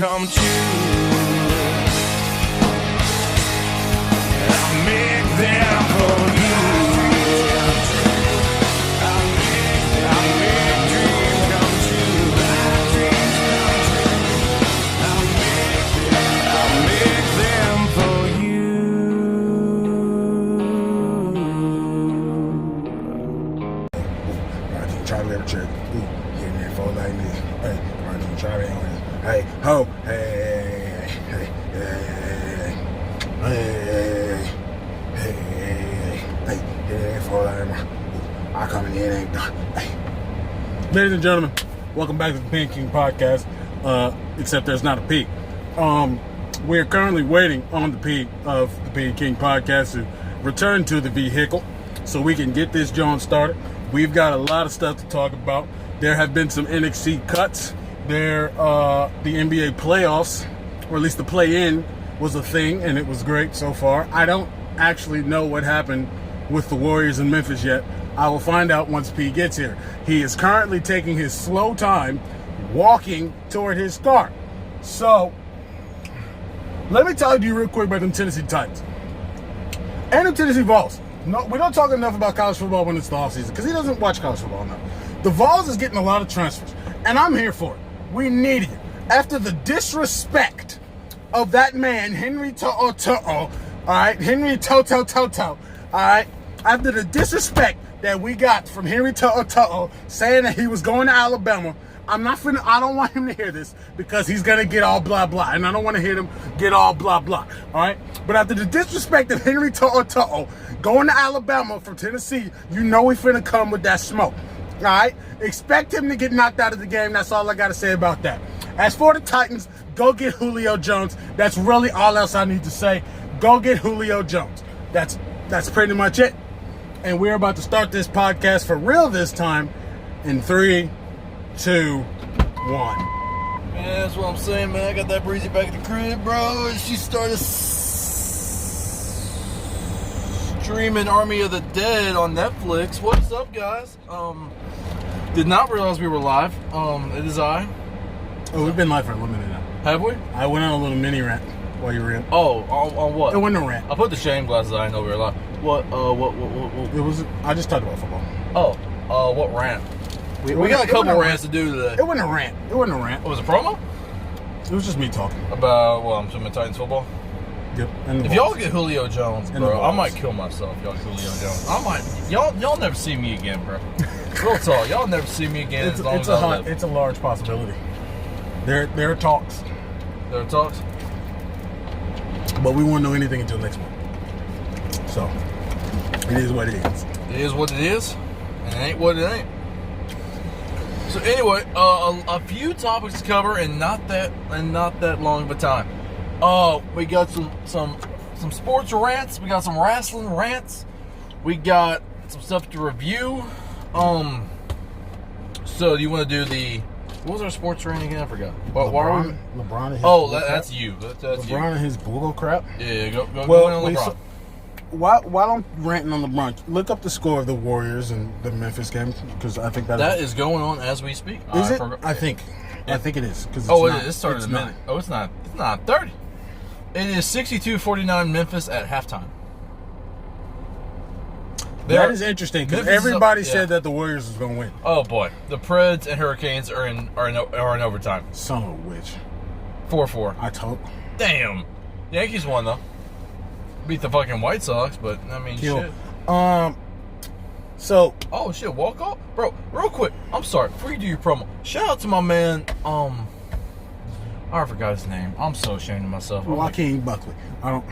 come true. I'll make them for you. I'll make dreams come true. My dreams come true. I'll make them for you. I can try to let check. Getting that phone like this. Hey, I can try that on this. Hey, ho, hey, hey, hey, hey, hey, hey, get that phone like this. I come in here and ain't done. Hey. Ladies and gentlemen, welcome back to the Peay King podcast. Except there's not a Peay. We're currently waiting on the Peay of the Peay King podcast to return to the vehicle so we can get this joint started. We've got a lot of stuff to talk about. There have been some NXT cuts. The NBA playoffs, or at least the play-in, was a thing, and it was great so far. I don't actually know what happened with the Warriors in Memphis yet. I will find out once Peay gets here. He is currently taking his slow time walking toward his car. So, let me talk to you real quick about them Tennessee Titans and the Tennessee Vols. No, we don't talk enough about college football when it's the offseason because he doesn't watch college football enough. The Vols is getting a lot of transfers, and I'm here for it. We need it. After the disrespect of that man, Henry Toto, all right? Henry Toto, all right? After the disrespect that we got from Henry Toto saying that he was going to Alabama, I don't want him to hear this because he's going to get all blah, blah. And I don't want to hear him get all blah, blah. All right? But after the disrespect of Henry Toto going to Alabama from Tennessee, you know we finna come with that smoke. All right? Expect him to get knocked out of the game. That's all I got to say about that. As for the Titans, go get Julio Jones. That's really all else I need to say. Go get Julio Jones. That's pretty much it. And we're about to start this podcast for real this time in 3, 2, 1. Man, that's what I'm saying, man. I got that breezy back at the crib, bro. And she started streaming Army of the Dead on Netflix. What's up, guys? Did not realize we were live. It is I. Oh, we've been live for a little minute now. Have we? I went on a little mini rant while you were in. Oh, on what? It wasn't a rant. I put the shame glasses on. I know we were live. What? It was. I just talked about football. Oh, what rant? We got a couple rants to do today. It wasn't a rant. It wasn't a rant. It was a promo? It was just me talking. About, I'm talking Titans football? Yep. And if y'all get Julio Jones, bro, I might kill myself. Y'all get Julio Jones. I might. Y'all never see me again, bro. Real talk. Y'all never see me again as long as I live. It's a large possibility. There are talks. There are talks? But we won't know anything until next month. So, it is what it is. It is what it is, and it ain't what it ain't. So anyway, a few topics to cover, and not that long of a time. We got some sports rants. We got some wrestling rants. We got some stuff to review. So do you want to do what was our sports rant again? I forgot. LeBron and his that's you. That's LeBron you. and his Google crap. Yeah, go Well, on LeBron. While I'm ranting on LeBron, look up the score of the Warriors and the Memphis game because I think that is going on as we speak. Is it? I think it is. It started a minute. Oh, it's not. It's not 30. It is 62-49 Memphis at halftime. That is interesting because everybody said that the Warriors was going to win. Oh boy, the Preds and Hurricanes are in overtime. Son of a bitch. 4-4. I told. Damn. Yankees won though. Beat the fucking White Sox, but I mean shit. So. Oh shit, walk off, bro. Real quick, I'm sorry. Before you do your promo, shout out to my man. I forgot his name. I'm so ashamed of myself. Joaquin Buckley. The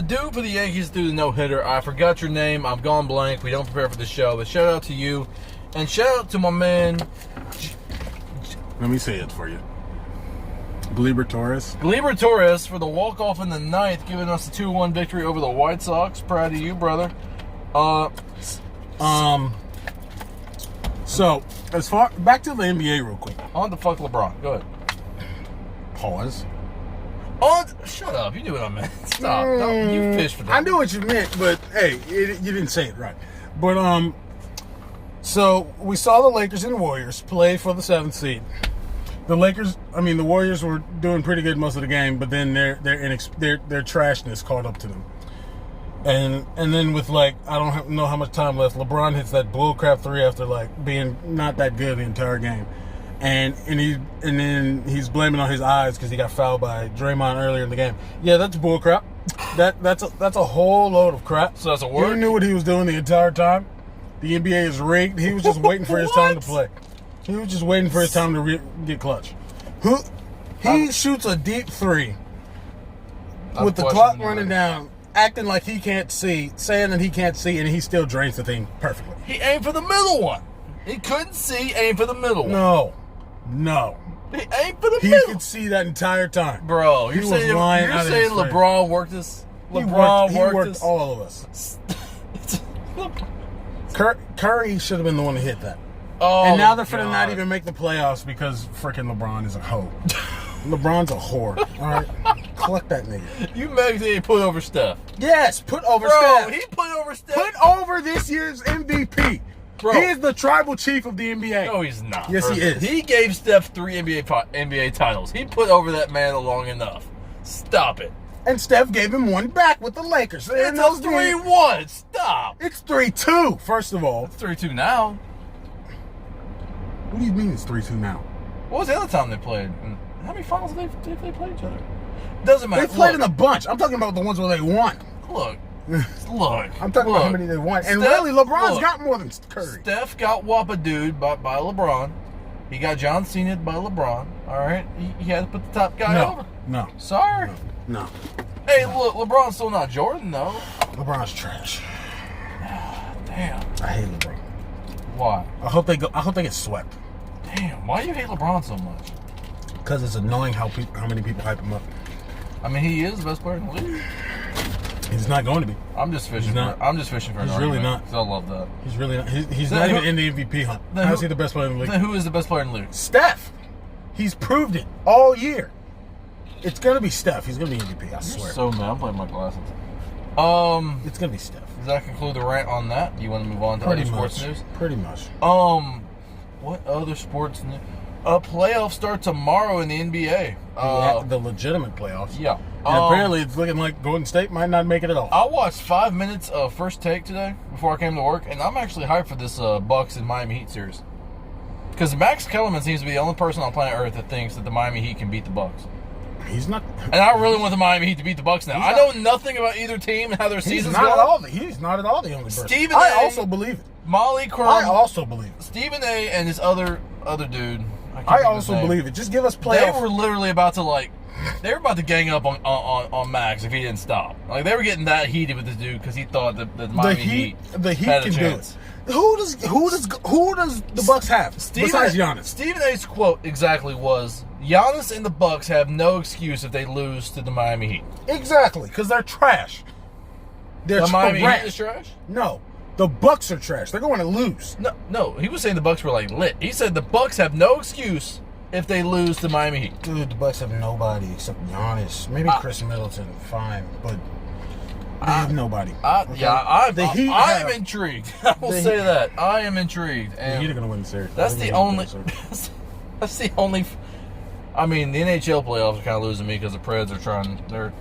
dude for the Yankees threw the no-hitter. I forgot your name. I've gone blank. We don't prepare for the show. But shout out to you. And shout out to my man. Let me say it for you. Gleyber Torres for the walk-off in the ninth, giving us a 2-1 victory over the White Sox. Proud of you, brother. So, as far back to the NBA real quick. On to fuck LeBron. Go ahead. Pause. Shut up. You knew what I meant. Stop. No, you fished for that. I knew what you meant, but hey, you didn't say it right. But, so we saw the Lakers and Warriors play for the 7th seed. The Warriors were doing pretty good most of the game, but then their trashness caught up to them. And then with I don't know how much time left, LeBron hits that bullcrap 3 after being not that good the entire game, and then he's blaming on his eyes because he got fouled by Draymond earlier in the game. Yeah, that's bullcrap. That's a whole load of crap. So that's a word. He knew what he was doing the entire time. The NBA is rigged. He was just waiting for his time to play. He was just waiting for his time to get clutch. He shoots a deep 3 with the clock running down, acting like he can't see, saying that he can't see, and he still drains the thing perfectly. He aimed for the middle one. He couldn't see, aimed for the middle one. No. He aimed for the He middle. could see that entire time. Bro, He you're was saying lying out of his face. LeBron worked this? He LeBron worked all of us. Curry should have been the one to hit that. Oh, and now they're finna not God. even make the playoffs because freaking LeBron is a hoe. LeBron's a whore. All right, collect that nigga. You made he put over Steph. Yes, put over Bro, Steph. he put over Steph. Put over this year's MVP. Bro. He is the tribal chief of the NBA. No, he's not. Yes, he is. He gave Steph 3 NBA titles. He put over that man long enough. Stop it. And Steph gave him one back with the Lakers. It's a 3-1. Stop. It's 3-2, first of all. It's 3-2 now. What do you mean it's 3-2 now? What was the other time they played? How many finals did they play each other? Doesn't matter. They played in a bunch. I'm talking about the ones where they won. Look. I'm talking about how many they won. And really, LeBron's got more than Curry. Steph got whop-a-dude by LeBron. He got John Cena'd by LeBron. All right? He had to put the top guy over. No. Sorry. No. Hey, look, LeBron's still not Jordan, though. LeBron's trash. Damn. I hate LeBron. Why? I hope they get swept. Damn. Why do you hate LeBron so much? Because it's annoying how many people hype him up. I mean, he is the best player in the league. He's not going to be. I'm just fishing. I'm just fishing for. He's an really argument, not. 'cause I love that. He's really not. He's not even in the MVP hunt. How is he the best player in the league? Then who is the best player in the league? Steph. He's proved it all year. It's gonna be Steph. He's gonna be MVP. I swear. So man, I'm playing my glasses. It's gonna be Steph. Does that conclude the rant on that? Do you want to move on to other sports news? Pretty much. What other sports news? Playoffs start tomorrow in the NBA. The legitimate playoffs. Yeah. And apparently, it's looking like Golden State might not make it at all. I watched 5 minutes of First Take today before I came to work, and I'm actually hyped for this Bucks and Miami Heat series. Because Max Kellerman seems to be the only person on planet Earth that thinks that the Miami Heat can beat the Bucks. He's not. And I really want the Miami Heat to beat the Bucks now. I know nothing about either team and how their season's going. He's not at all the only person. Stephen I A. also believe it. Molly Crum. I also believe it. Stephen A. and this other dude. I also believe it. Just give us playoffs. They were literally about to gang up on Max if he didn't stop. Like they were getting that heated with this dude because he thought that the Miami Heat had a can chance. do it. Who does the Bucks have besides Giannis? Stephen A's quote exactly was, "Giannis and the Bucks have no excuse if they lose to the Miami Heat." Exactly, because they're trash. They're The Miami trash. Heat is trash? No, the Bucks are trash. They're going to lose. No. He was saying the Bucks were lit. He said the Bucks have no excuse if they lose to Miami Heat. Dude, the Bucks have nobody except Giannis. Maybe Chris Middleton, fine, but they have nobody. Okay? I'm intrigued. I will say that I am intrigued. The And Heat are going to win the series. that's the only. That's the only. I mean, the NHL playoffs are kind of losing me because the Preds are trying. They're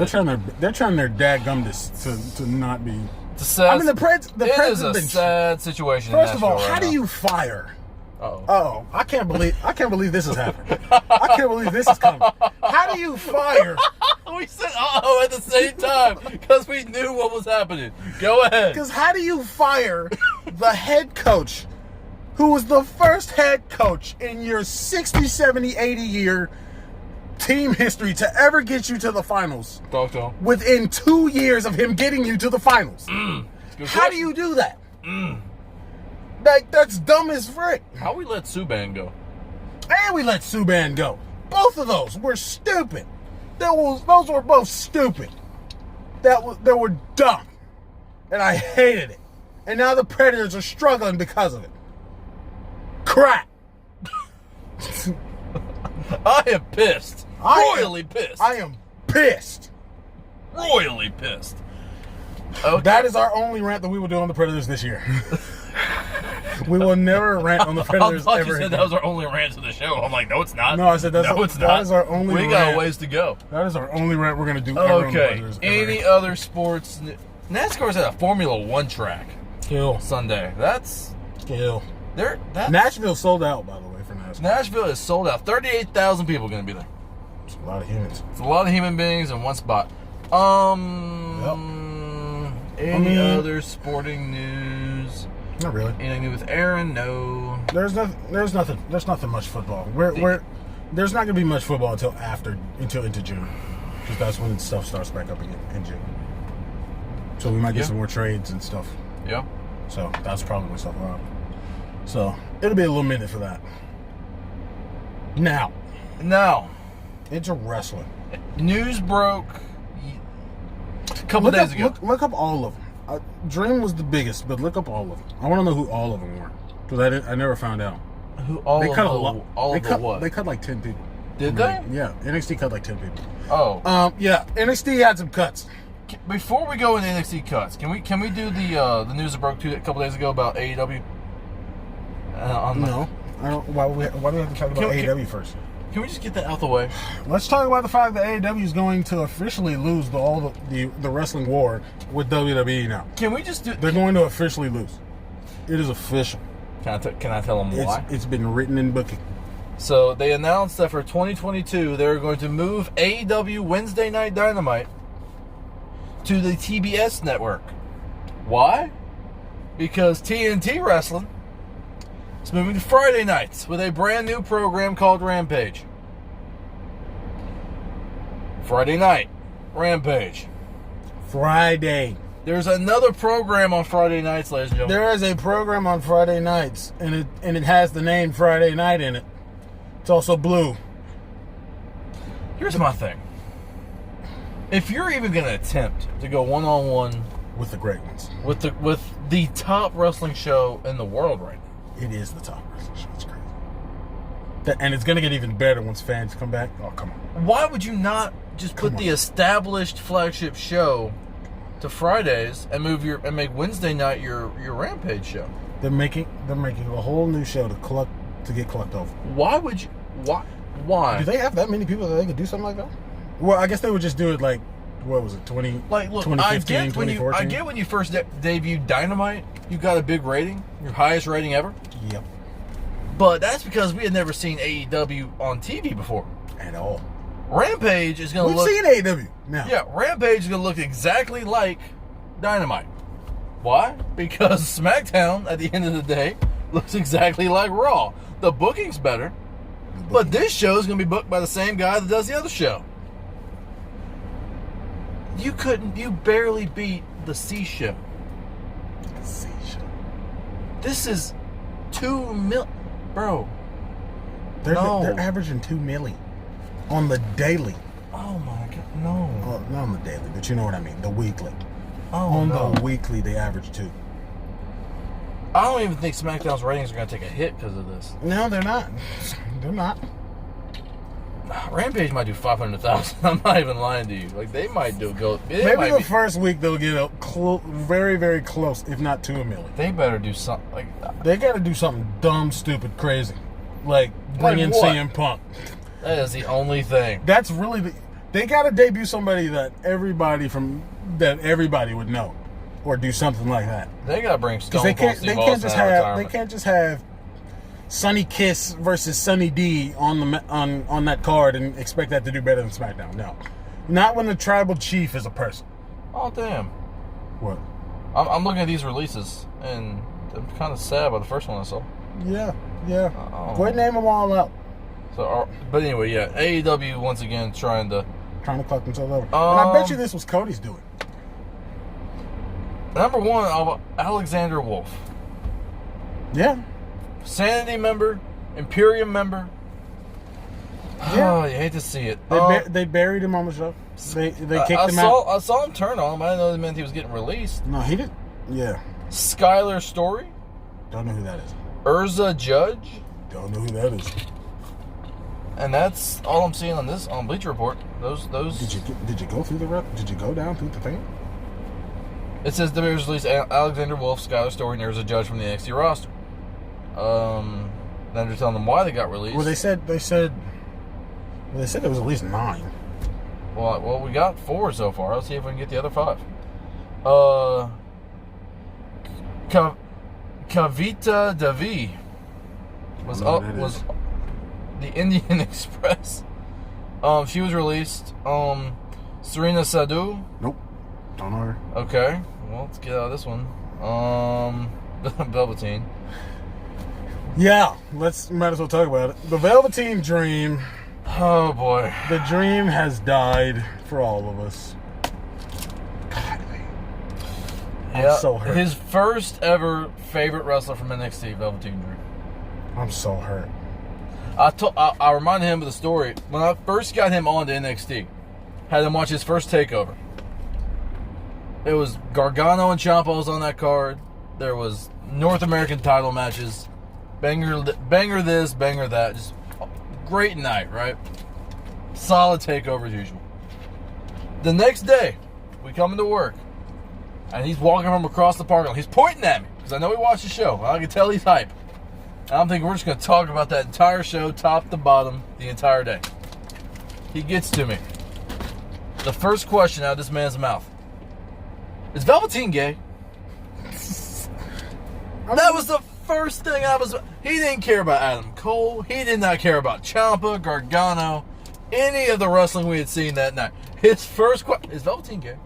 trying their dadgum to not be. It's a sad, I mean, the Preds is have a been sad situation. First in of all, Nashville how right do now. you fire? Uh-oh. I can't believe this is happening. I can't believe this is coming. How do you fire? We said uh-oh at the same time because we knew what was happening. Go ahead. Because how do you fire the head coach who was the first head coach in your 60, 70, 80 year team history to ever get you to the finals Talk to him. within 2 years of him getting you to the finals? How do you do that? That's dumb as frick. How we let Subban go? And we let Subban go. Both of those were stupid. Those were both stupid. They were dumb. And I hated it. And now the Predators are struggling because of it. Crap. I am pissed. Royally pissed. I am pissed. Royally pissed. Okay. That is our only rant that we will do on the Predators this year. We will never rant on the I Predators thought ever you said again. that was our only rant of the show. I'm like, no, it's not. No, I said no, it's not. that is our only We rant. got a ways to go. That is our only rant we're going to do ever on the Okay. Predators ever Any again. other sports? NASCAR's at a Formula One track Kill. Sunday. That's Kill. that's Nashville sold out, by the way, for NASCAR. Nashville is sold out. 38,000 people going to be there. It's a lot of humans. It's a lot of human beings in one spot. Any other sporting news? Not really. Anything new with Aaron? No. There's nothing much football. There's not going to be much football until into June, because that's when stuff starts back up again in June. So we might get some more trades and stuff. Yeah. So that's probably when stuff will happen. So it'll be a little minute for that. Now, into wrestling. News broke a couple days ago. Look up all of them. Dream was the biggest, but look up all of them. I want to know who all of them were, because I never found out. Who all They of cut the, a lot. all They of the cut what? They cut like 10 people. Did they? Yeah, NXT cut like 10 people. Oh. Yeah, NXT had some cuts. Before we go into NXT cuts, can we do the news that broke a couple days ago about AEW? No, I don't. Why do we have to talk about AEW first? Can we just get that out the way? Let's talk about the fact that AEW is going to officially lose the wrestling war with WWE now. Can we just do? They're going to officially lose. It is official. Can I tell them why? It's been written in booking. So they announced that for 2022 they're going to move AEW Wednesday Night Dynamite to the TBS network. Why? Because TNT Wrestling is moving to Friday nights with a brand new program called Rampage. Friday night, Rampage. Friday. There's another program on Friday nights, ladies and gentlemen. There is a program on Friday nights, and it has the name Friday Night in it. It's also blue. Here's my thing. If you're even going to attempt to go one-on-one With the great ones. with the top wrestling show in the world right now, It is the top wrestling show. It's crazy. And it's going to get even better once fans come back. Oh, come on. why would you not just put the established flagship show to Fridays and make Wednesday night your Rampage show? They're making a whole new show to get clucked over. Why would you? Why? Do they have that many people that they could do something like that? Well, I guess they would just do it like, what was it, 20, Like, look, 2015, I 2014? get when you first debuted Dynamite, you got a big rating, your highest rating ever. Yep. But that's because we had never seen AEW on TV before. At all. Rampage is going to We've look... seen AEW now. Yeah, Rampage is going to look exactly like Dynamite. Why? Because SmackDown, at the end of the day, looks exactly like Raw. The booking's better, but this show is going to be booked by the same guy that does the other show. You barely beat the C show. This is 2 mil, bro. They're No. averaging 2 million on the daily. Oh my god, no. Well, not on the daily, but you know what I mean. The weekly. Oh On no. the weekly, they average 2. I don't even think SmackDown's ratings are going to take a hit because of this. No, they're not. They're not. Rampage might do 500,000. I'm not even lying to you. Like they might go. Maybe the first week they'll get very, very close, if not to 1 million. They better do something like They got to do something dumb, stupid, crazy, like bring in what? CM Punk. that is the only thing. That's really they got to debut somebody that everybody would know, or do something like that. They got to bring Stone They Cold can't. Steve They can't Austin just out of have. They retirement. can't just have Sonny Kiss versus Sonny D on that card and expect that to do better than SmackDown. No, not when the tribal chief is a person. Oh damn! What? I'm looking at these releases and I'm kind of sad about the first one I saw. Yeah. Oh. Go ahead and name them all out. So, but anyway, yeah, AEW once again trying to Clock themselves over. And I bet you this was Cody's doing. number one, Alexander Wolf, Yeah. Sanity member, Imperium member. Yeah. Oh, you hate to see it. They buried him on the show. They kicked him out. I saw him turn on him. I didn't know that meant he was getting released. No, he didn't. Yeah. Skylar Story, Don't know who that is. Urza Judge, Don't know who that is. and that's all I'm seeing on Bleacher Report. Those. Did you go through the rep? Did you go down through the thing? It says the Bears released Alexander Wolf, Skylar Story, and Urza Judge from the NXT roster. Then they're telling them why they got released. Well, they said there was at least 9. Well, we got 4 so far. Let's see if we can get the other 5. Kavita Devi was the Indian Express. She was released. Serena Sadhu. Nope. Don't know her. Okay. Well, let's get out of this one. Velveteen. Yeah, might as well talk about it. The Velveteen Dream. Oh boy. The dream has died for all of us. God, I'm so hurt. His first ever favorite wrestler from NXT, Velveteen Dream. I'm so hurt. I reminded him of the story when I first got him on to NXT. Had him watch his first takeover. It was Gargano and Ciampa was on that card. There was North American title matches. Banger this, banger that. Just great night, right? Solid takeover as usual. The next day, we come into work, and he's walking from across the parking lot. He's pointing at me because I know he watched the show. I can tell he's hype. And I'm thinking we're just going to talk about that entire show, top to bottom, the entire day. He gets to me. The first question out of this man's mouth: is Velveteen gay? That was the first thing he didn't care about Adam Cole. He did not care about Ciampa, Gargano, any of the wrestling we had seen that night. His first question: is Velveteen gay?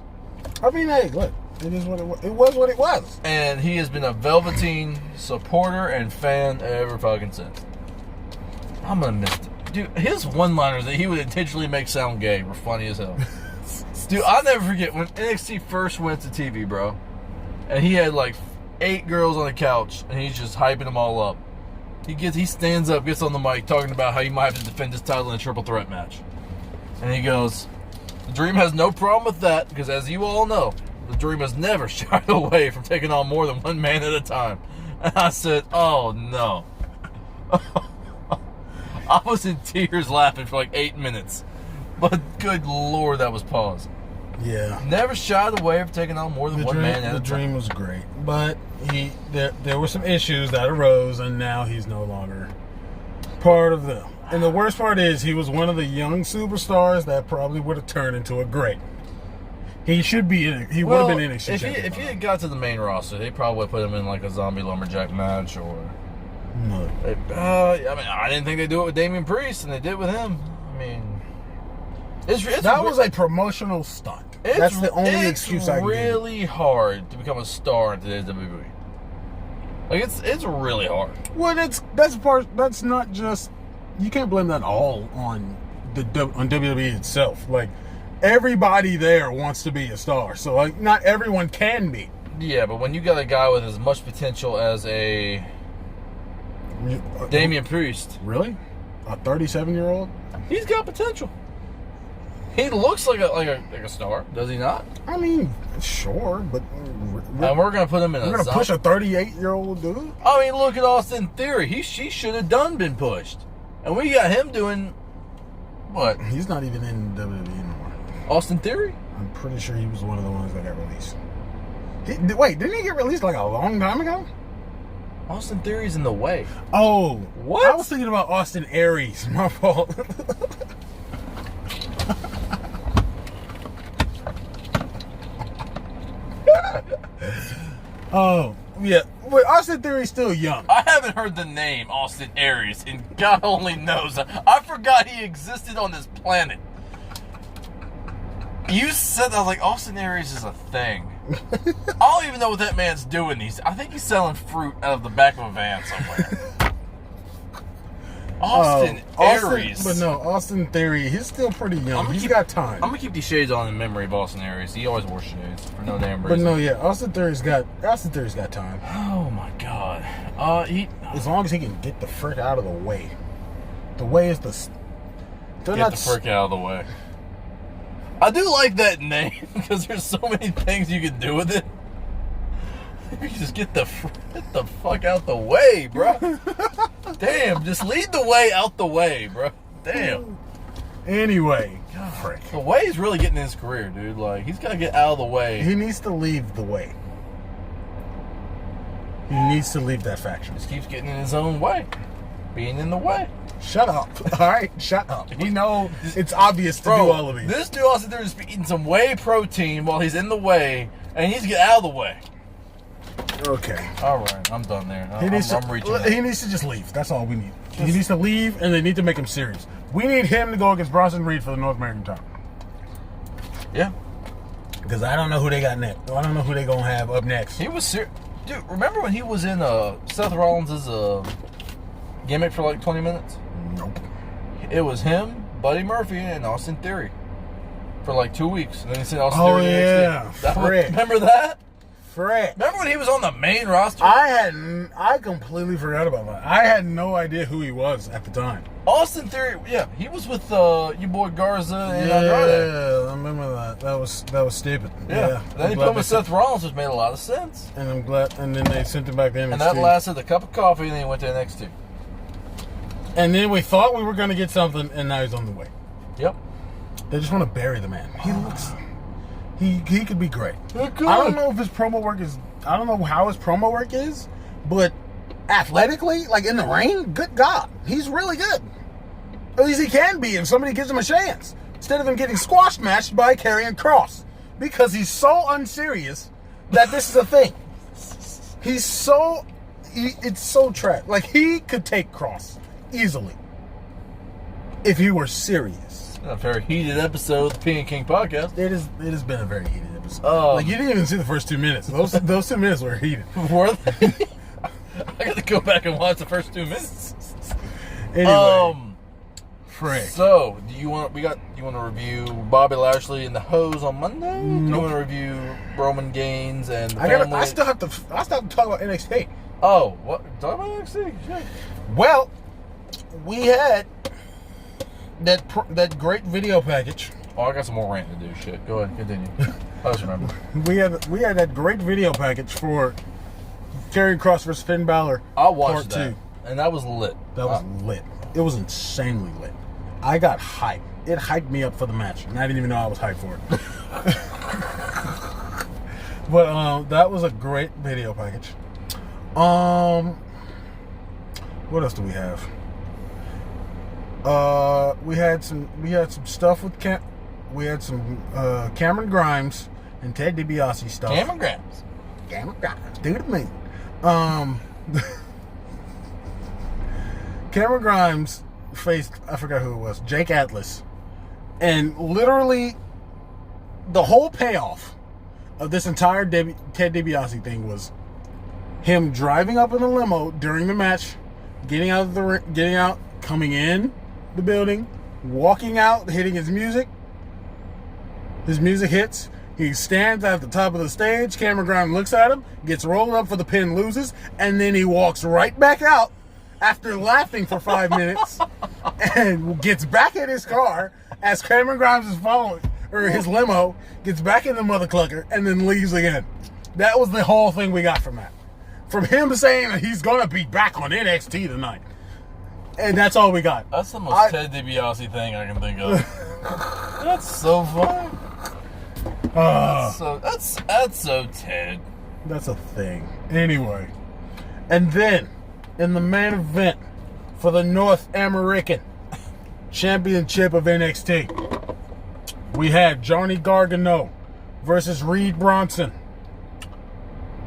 I mean, hey, look, it is what it was. It was what it was. And he has been a Velveteen supporter and fan ever fucking since. I'm gonna miss it. Dude, his one-liners that he would intentionally make sound gay were funny as hell. Dude, I'll never forget when NXT first went to TV, bro. And he had like 8 girls on the couch, and he's just hyping them all up. He stands up, gets on the mic, talking about how he might have to defend his title in a triple threat match. And he goes, the Dream has no problem with that, because as you all know, the Dream has never shied away from taking on more than one man at a time. And I said, oh no. I was in tears laughing for like 8 minutes. But good Lord, that was pause. Yeah. Never shied away from taking on more than one man at a time. The Dream was great. But there were some issues that arose, and now he's no longer part of them. And the worst part is he was one of the young superstars that probably would have turned into a great. He should be he would have been NXT champion. If he had got to the main roster, they probably put him in like a zombie lumberjack match or... No. I didn't think they'd do it with Damian Priest, and they did with him. I mean... that was a promotional stunt. That's the only excuse I can give. It's really hard to become a star in today's WWE. Like, it's really hard. Well, that's not just... You can't blame that all on WWE itself. Like, everybody there wants to be a star. So, like, not everyone can be. Yeah, but when you got a guy with as much potential as a Damian Priest... Really? A 37-year-old? He's got potential. He looks like a star, does he not? I mean, sure, but and we're gonna put him in. We're gonna push a 38-year-old dude. I mean, look at Austin Theory. She should have been pushed, and we got him doing what? He's not even in WWE anymore. Austin Theory? I'm pretty sure he was one of the ones that got released. Wait, didn't he get released like a long time ago? Austin Theory's in the way. Oh, what? I was thinking about Austin Aries. My fault. Oh, yeah. But Austin Theory's still young. I haven't heard the name Austin Aries, and God only knows. I forgot he existed on this planet. You said that, I was like, Austin Aries is a thing. I don't even know what that man's doing. I think he's selling fruit out of the back of a van somewhere. Austin Aries. But no, Austin Theory, he's still pretty young. He's got time. I'm going to keep these shades on in memory of Austin Aries. He always wore shades for no damn reason. But no, yeah, Austin Theory's got time. Oh my God. As long as he can get the frick out of the way. The way is the... Get the frick out of the way. I do like that name because there's so many things you can do with it. You just get the fuck out the way, bro. Damn, just lead the way out the way, bro. Damn. Anyway, God, the way's really getting in his career, dude. Like, he's got to get out of the way. He needs to leave the way. He needs to leave that faction. Just keeps getting in his own way. Being in the way. Shut up. All right? Shut up. We know it's obvious to do all of these. This dude also there is eating some whey protein while he's in the way, and he needs to get out of the way. Okay. All right, I'm done there. He needs I'm reaching out. He needs to just leave. That's all we need. He needs to leave, and they need to make him serious. We need him to go against Bronson Reed for the North American title. Yeah. Because I don't know who they got next. I don't know who they going to have up next. He was serious. Dude, remember when he was in Seth Rollins' gimmick for like 20 minutes? Nope. It was him, Buddy Murphy, and Austin Theory for like 2 weeks. And then he said Austin Oh, Theory. yeah. Remember that? Fred. Remember when he was on the main roster? I completely forgot about that. I had no idea who he was at the time. Austin Theory, yeah, he was with your boy Garza and Andrade. Yeah, I remember that. That was stupid. Yeah. Then he put him with Seth Rollins, which made a lot of sense. And I'm glad. And then they sent him back to NXT. And that lasted a cup of coffee, and then he went to NXT. And then we thought we were going to get something, and now he's on the way. Yep. They just want to bury the man. He looks. He could be great. He could. I don't know if his promo work is. I don't know how his promo work is, but athletically, like in the ring, good God, he's really good. At least he can be if somebody gives him a chance. Instead of him getting squash matched by Karrion Kross. Because he's so unserious that this is a thing. He's so... it's so trash. Like, he could take Kross easily. If he were serious. A very heated episode of the Peay and King podcast. It has been a very heated episode. Like, you didn't even see the first 2 minutes. Those 2 minutes were heated. Were they? I got to go back and watch the first 2 minutes. Anyway. Frick. So, do you want to review Bobby Lashley and the Hose on Monday? Nope. Do you want to review Roman Gaines and the family? I still have to talk about NXT. Oh, what? Talk about NXT? Shit. Well, we had that great video package. Oh, I got some more rant to do. Shit. Go ahead, continue. I just remember. We had that great video package for Karrion Kross versus Finn Balor. I watched Part that, and that was lit. That was lit. It was insanely lit. I got hyped. It hyped me up for the match, and I didn't even know I was hyped for it. But that was a great video package. What else do we have? We had some stuff with we had some Cameron Grimes and Ted DiBiase stuff. Cameron Grimes. Do it to me. Cameron Grimes faced, I forgot who it was, Jake Atlas. And literally, the whole payoff of this entire Ted DiBiase thing was him driving up in the limo during the match, getting out, coming in the building, walking out, hitting his music. His music hits. He stands at the top of the stage. Cameron Grimes looks at him, gets rolled up for the pin, loses, and then he walks right back out after laughing for 5 minutes and gets back in his car as Cameron Grimes is following, or his limo, gets back in the mother clucker and then leaves again. That was the whole thing we got from that. From him saying that he's going to be back on NXT tonight. And that's all we got. That's the most Ted DiBiase thing I can think of. That's so funny. That's so Ted. That's a thing. Anyway. And then, in the main event for the North American Championship of NXT, we had Johnny Gargano versus Reed Bronson.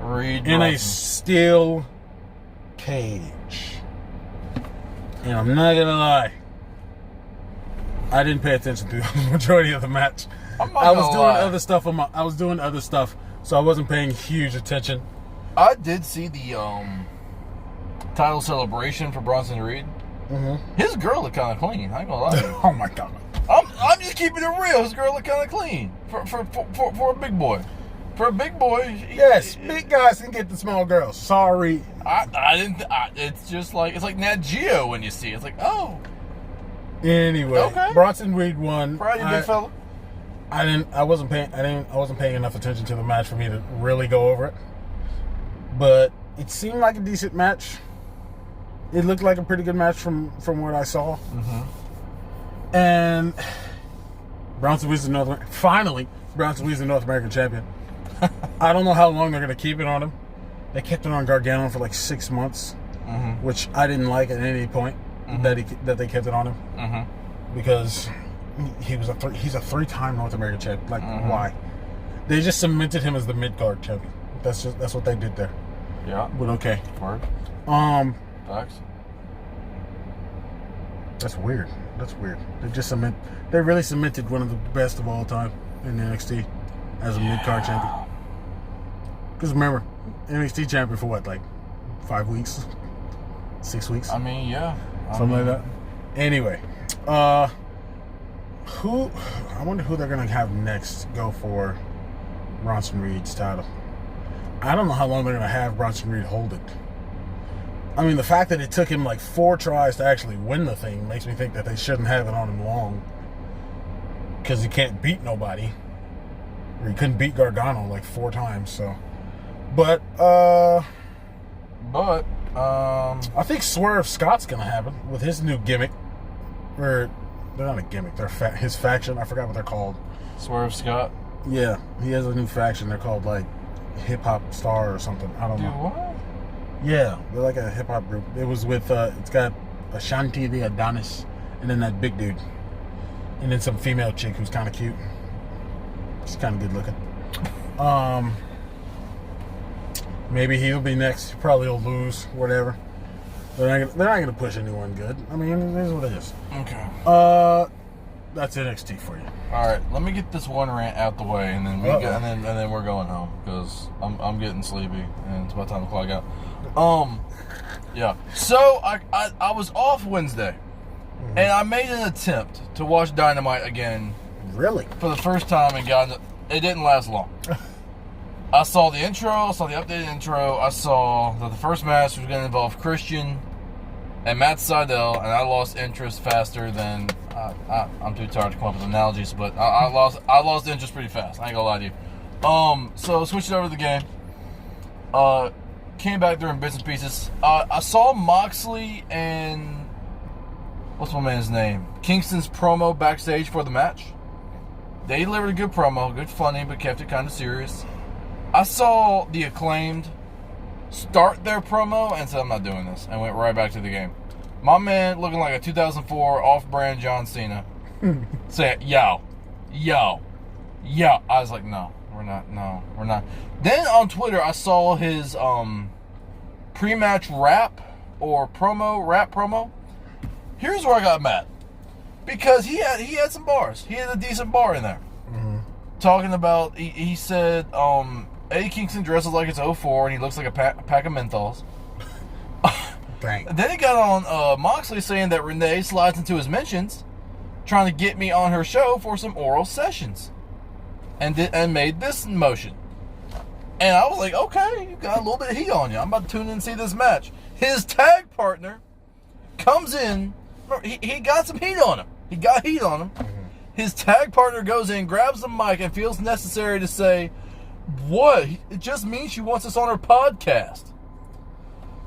In a steel cage. And I'm not gonna lie, I didn't pay attention to the majority of the match. I was doing other stuff, so I wasn't paying huge attention. I did see the title celebration for Bronson Reed. Mm-hmm. His girl looked kind of clean. I ain't gonna lie to you. Oh my God! I'm just keeping it real. His girl looked kind of clean for a big boy. For a big boy, yes, big guys can get the small girls. Sorry, I didn't. It's just like it's like Nat Geo when you see it. It's like, oh. Anyway, okay. Bronson Reed won. Proud of you, big fella. I wasn't paying enough attention to the match for me to really go over it. But it seemed like a decent match. It looked like a pretty good match from what I saw. Mm-hmm. And Bronson Reed's the North American champion. I don't know how long they're going to keep it on him. they kept it on Gargano for like 6 months, which I didn't like at any point that they kept it on him because he's a 3-time North American champion. Like, why? They just cemented him as the mid-card champion. That's what they did there. Yeah. But okay. Word. Facts. That's weird. They really cemented one of the best of all time in NXT as a mid-card champion. Because remember, NXT champion for what, like 5 weeks? 6 weeks? I mean, yeah. Something like that. Anyway, I wonder who they're going to have next go for Bronson Reed's title. I don't know how long they're going to have Bronson Reed hold it. I mean, the fact that it took him like 4 tries to actually win the thing makes me think that they shouldn't have it on him long. Because he can't beat nobody. Or he couldn't beat Gargano like 4 times, so. But, I think Swerve Scott's going to have it with his new gimmick. Or, they're not a gimmick, they're his faction. I forgot what they're called. Swerve Scott? Yeah, he has a new faction. They're called like Hip Hop Star or something. I don't know. What? Yeah, they're like a hip hop group. It was with it's got Ashanti the Adonis, and then that big dude, and then some female chick who's kind of cute. She's kind of good looking. Maybe he'll be next. Probably he'll lose. Whatever. They're not gonna push anyone good. I mean, it is what it is. Okay. That's NXT for you. All right, let me get this one rant out the way, and then and then we're going home because I'm getting sleepy and it's about time to clock out. Yeah. So I was off Wednesday, and I made an attempt to watch Dynamite again. Really? For the first time, and it didn't last long. I saw the intro, I saw the updated intro, I saw that the first match was going to involve Christian and Matt Sydal, and I lost interest faster than I'm too tired to come up with analogies, but I lost interest pretty fast. I ain't gonna lie to you. So switched over to the game. Came back during bits and pieces. I saw Moxley and what's my man's name? Kingston's promo backstage for the match. They delivered a good promo, good funny, but kept it kind of serious. I saw the Acclaimed start their promo and said, I'm not doing this, and went right back to the game. My man, looking like a 2004 off-brand John Cena, said, yo. I was like, no, we're not. Then on Twitter, I saw his pre-match rap promo. Here's where I got mad. Because he had some bars. He had a decent bar in there. Talking about, he said, Eddie Kingston dresses like it's 04 and he looks like a pack of menthols. Dang. Then he got on Moxley saying that Renee slides into his mentions, trying to get me on her show for some oral sessions, and made this motion. And I was like, okay, you got a little bit of heat on you. I'm about to tune in and see this match. His tag partner comes in. He got some heat on him. He got heat on him. His tag partner goes in, grabs the mic, and feels necessary to say, what? It just means she wants us on her podcast.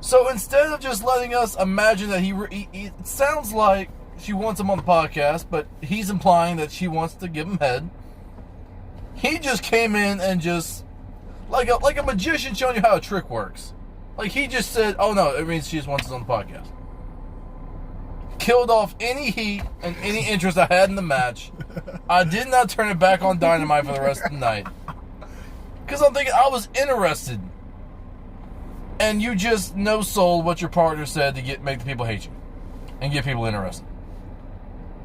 So instead of just letting us imagine that it sounds like she wants him on the podcast, but he's implying that she wants to give him head. He just came in and just, like a magician showing you how a trick works. Like he just said, oh no, it means she just wants us on the podcast. Killed off any heat and any interest I had in the match. I did not turn it back on Dynamite for the rest of the night. Because I'm thinking I was interested. And you just no-sold what your partner said to make the people hate you. And get people interested.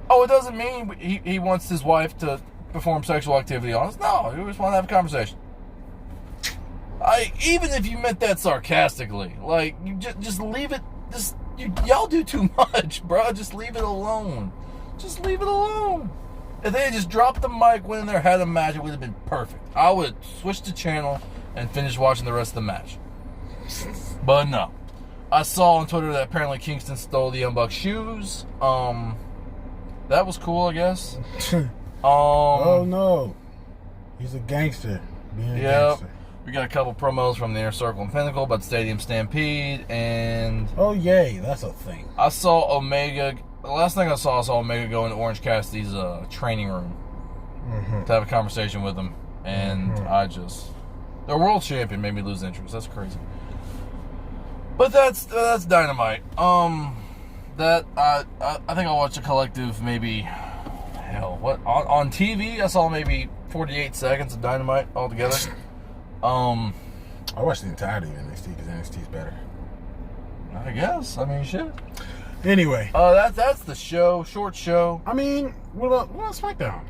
Oh, it doesn't mean he wants his wife to perform sexual activity on us. No, he just want to have a conversation. Even if you meant that sarcastically. Like, you just leave it. Y'all do too much, bro. Just leave it alone. Just leave it alone. If they had just dropped the mic, went in there, had a match, it would have been perfect. I would switch the channel and finish watching the rest of the match. But no. I saw on Twitter that apparently Kingston stole the Young Bucks shoes. That was cool, I guess. Oh no. He's a gangster. Being a gangster. We got a couple promos from the Inner Circle and Pinnacle about the Stadium Stampede, and oh yay, that's a thing. I saw Omega. The last thing I saw Omega go into Orange Cassidy's training room to have a conversation with him, and their world champion made me lose interest. That's crazy. But that's Dynamite. That I think I watched a collective maybe, hell, what on TV I saw maybe 48 seconds of Dynamite altogether. I watched the entirety of NXT because NXT's better. I guess. I mean, shit. Anyway, that's the show. Short show. I mean, what about SmackDown?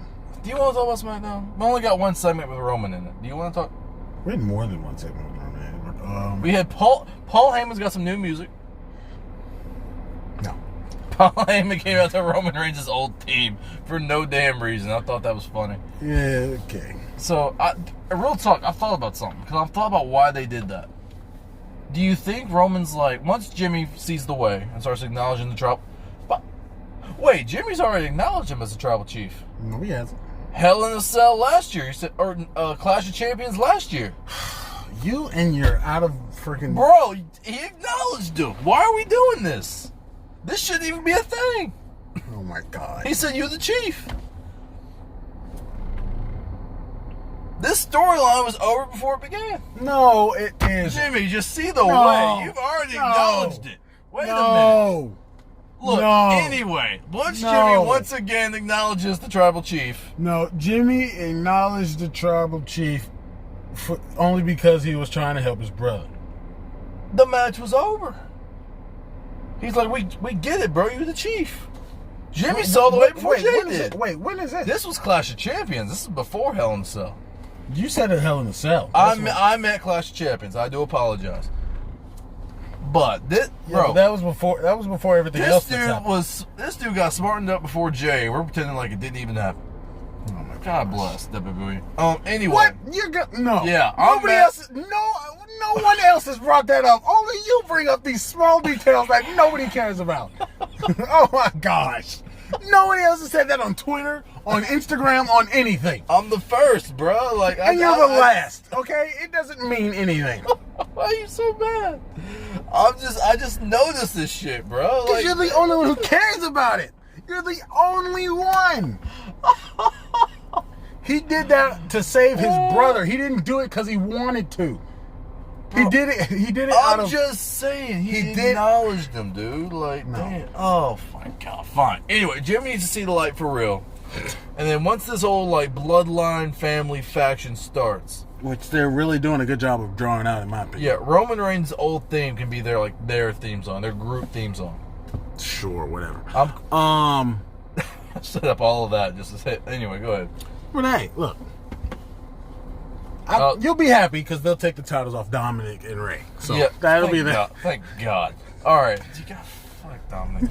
Do you want to talk about SmackDown? We only got one segment with Roman in it. Do you want to talk? We had more than one segment with Roman. We had Paul Heyman's got some new music. No. Paul Heyman came out to Roman Reigns' old team for no damn reason. I thought that was funny. Yeah, okay. So, real talk, I thought about something. Because I thought about why they did that. Do you think Roman's like, once Jimmy sees the way and starts acknowledging the tribal... But, wait, Jimmy's already acknowledged him as a tribal chief. No, he hasn't. Hell in a Cell last year. You said, or Clash of Champions last year. You and your out of freaking... Bro, he acknowledged him. Why are we doing this? This shouldn't even be a thing. Oh, my God. He said, you're the chief. This storyline was over before it began. No, it is. Jimmy, just see the way. You've already acknowledged it. Wait a minute. Look, anyway, once Jimmy once again acknowledges the tribal chief. No, Jimmy acknowledged the tribal chief only because he was trying to help his brother. The match was over. He's like, we get it, bro. You're the chief. Jimmy saw the way before Jay did. Wait, when is this? This was Clash of Champions. This is before Hell in a Cell. You said it Hell in a Cell. I meant Clash of Champions. I do apologize. But this, bro, that was before everything else. This dude got smartened up before Jay. We're pretending like it didn't even happen. Oh my God bless WWE. Anyway. What? No. Yeah. Nobody else. No one else has brought that up. Only you bring up these small details that nobody cares about. Oh my gosh. Nobody else has said that on Twitter, on Instagram, on anything. I'm the first, bro. Like, and you're the last. Okay, it doesn't mean anything. Why are you so mad? I just noticed this shit, bro. Because you're the only one who cares about it. You're the only one. He did that to save his brother. He didn't do it because he wanted to. He did it. He did it. I'm just saying. He acknowledged him, dude. Like, man. Oh my God. Fine. Anyway, Jimmy needs to see the light for real. And then once this whole like bloodline family faction starts, which they're really doing a good job of drawing out, in my opinion. Yeah, Roman Reigns' old theme can be their theme song, their group theme song. Sure, whatever. I set up all of that just to say. Anyway, go ahead. But hey, look. You'll be happy because they'll take the titles off Dominic and Ray. So yeah, that'll be that. Thank God. All right. Fuck Dominic.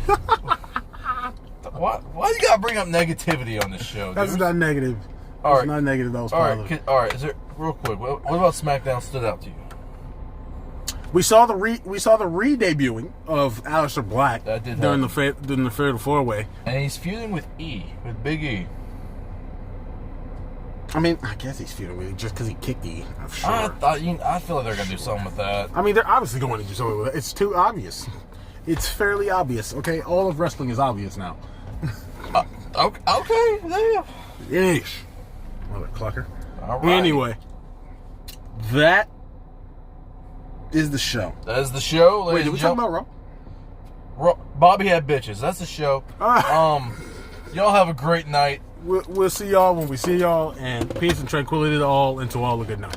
Why you gotta bring up negativity on this show, dude? That's not negative. That's not negative. That was positive. All right. Is there real quick? What about SmackDown stood out to you? We saw the re-debuting of Aleister Black during the Fatal 4-Way, and he's feuding with Big E. I mean, I guess he's feuding with it just because he kicked E. I'm sure. I feel like they're gonna do something with that. I mean, they're obviously going to do something with it. It's too obvious. It's fairly obvious. Okay, all of wrestling is obvious now. Okay, yeah. Yeesh. Mother clucker. All right. Anyway, that is the show. That is the show. Wait, did we talk about Raw? Bobby had bitches. That's the show. Y'all have a great night. We'll see y'all when we see y'all, and peace and tranquility to all, and to all a good night.